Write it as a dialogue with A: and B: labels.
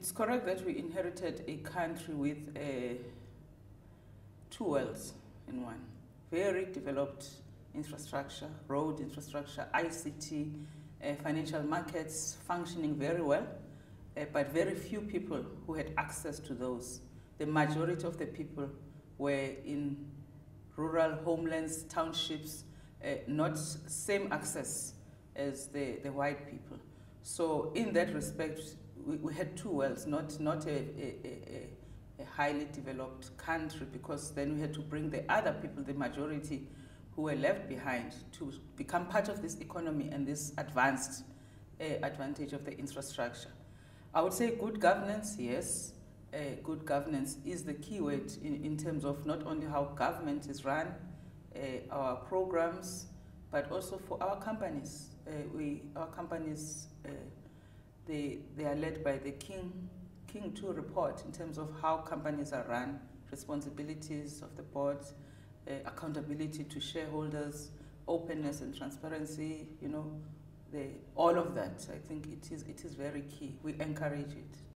A: It's correct that we inherited a country with two worlds in one. Very developed infrastructure, road infrastructure, ICT, financial markets functioning very well, but very few people who had access to those. The majority of the people were in rural homelands, townships, not same access as the white people. So in that respect, we had two worlds, not a highly developed country, because then we had to bring the other people, the majority who were left behind, to become part of this economy and this advanced advantage of the infrastructure. I would say good governance, yes. Good governance is the key word in terms of not only how government is run, our programs, but also for our companies. Our companies, they are led by the King 2 report in terms of how companies are run, responsibilities of the board, accountability to shareholders, openness and transparency, all of that. I think it is very key. We encourage it.